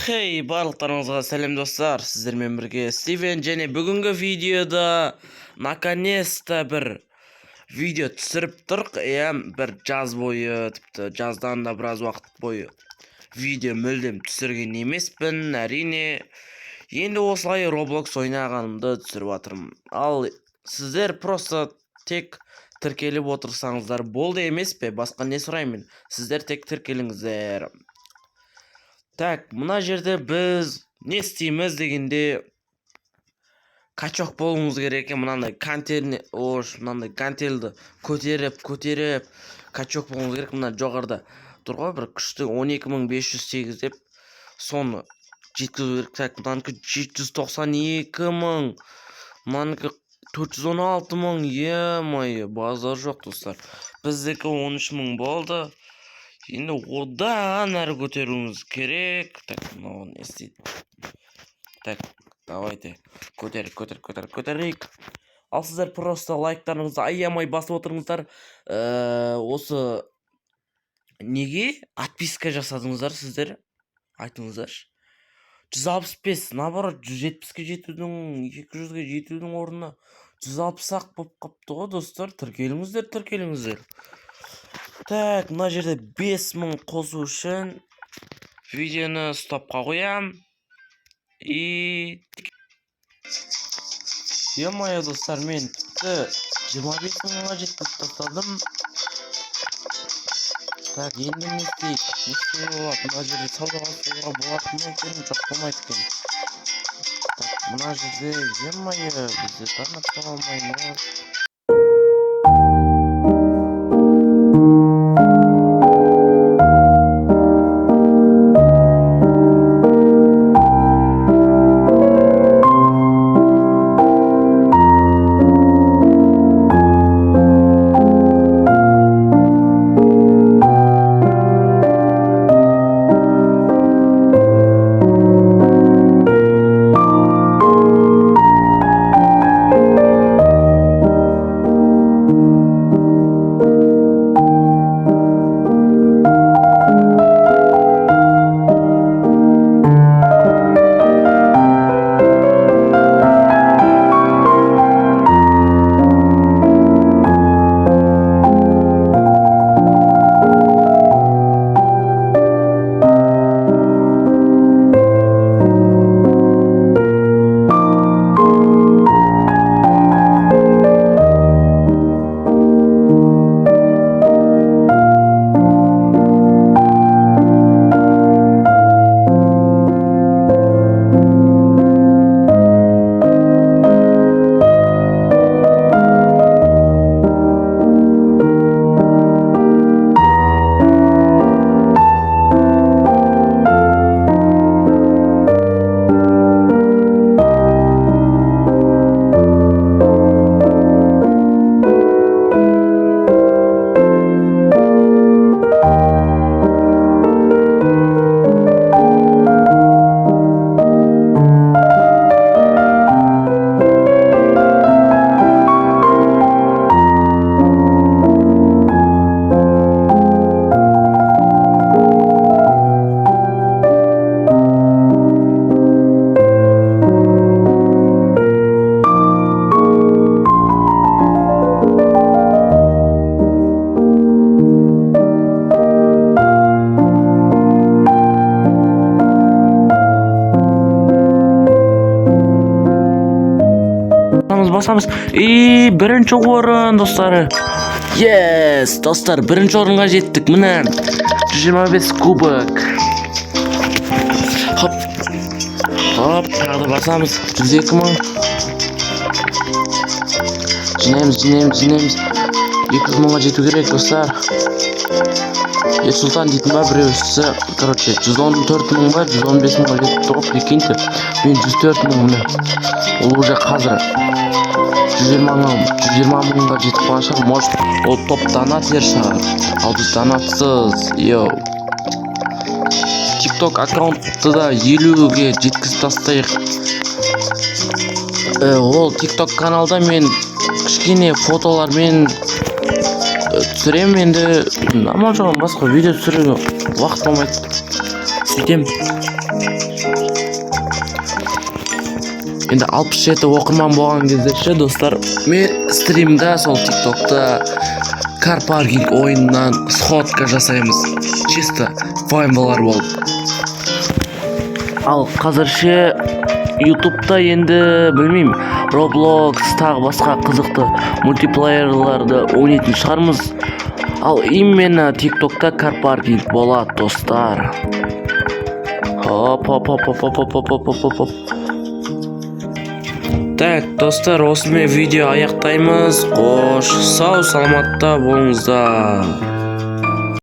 Хей, барлықтарыңызға сәлем достар, сіздермен бірге Стивен, және бүгінгі видеода наконец-то бір видео түсіріп тұрқ. Бір жаз бойы, тіпті жаздан да біраз уақыт бойы видео мүлдем түсірген емеспін, әрине. Енді осылай Roblox ойнағанымды түсіріп жатырмын. Ал сіздер просто тек тіркеліп отырсаңыздар болды емес пе? Басқа не сұраймын? Сіздер тек тіркеліңіздер. Так, мына жерде біз не істейміз дегенде качок болуымыз керек. Мынандай кантелді көтеріп качок болуымыз керек. Мына жоғарда тұр ғой бір күшті 12508 деп соны жеткізу керек. Так, мынанікі 792.000, мынанікі 416.000. Е-мое, базар жоқ достар. Біздікі 13.000 болды. Енді одан әрі көтеруіміз керек. Так, мынау не істейді? Так, давайте көтерейік. Ал сіздер просто лайктарыңызды аямай басып отырыңыздар. Осы неге отписка жасадыңыздар сіздер? Айтыңыздаршы. 165, наоборот 170-ке жетудің, 200-ге жетудің орнына 160-ақ болып қапты ғой достар. Тіркеліңіздер. Так, мына жерде 5000 қосу үшін видеоны стопқа қоям. И Е-мое достар, мен 25.000-ға жеткізіп тастадым. Так, енді не істейік? Болады? Мына жерде саудаға болады ма екен? Жоқ, болмайды екен. Так, мына жерде е-мое, бізде таңдап алмаймыз. Басамыз. Бірінші орын достары. Yes, достар, бірінші орынға жеттік. Міне 125 кубок. Хоп, тағы басамыз. 102.000. Жинаймыз. 200.000-ға жету керек достар. Султан дейтін ба біреусі. Короче, 114.000 ба, 115.000-ға жетті ғой, прикиньте. Мен 104.000 міне. Ол уже қазір 120.000-ға жетіп қалған шығар. Может, ол топ донат жер шығар. Ал біз донатсыз. TikTok аккаунтты да 50-ге жеткізіп тастайық. Ол TikTok каналда мен кішкене фотолармен түсірем. Енді амал жоғын басқа видео түсіруге уақыт болмайды. сөйтем. Енді 67 оқырман болған кезде достар, мен стримда сол тиктокта кар паркинг ойынынан сходка жасаймыз. Чисто файмбалар болып. Ал қазірше ютубта енді білмеймін, Roblox тағы басқа қызықты мультиплеерларды ойнайтын шығармыз. Ал именно тиктокта кар паркинг болады достар. Хоп. Так, достар, осымен видео аяқтаймыз. Қош, сау саламатта болыңыздар.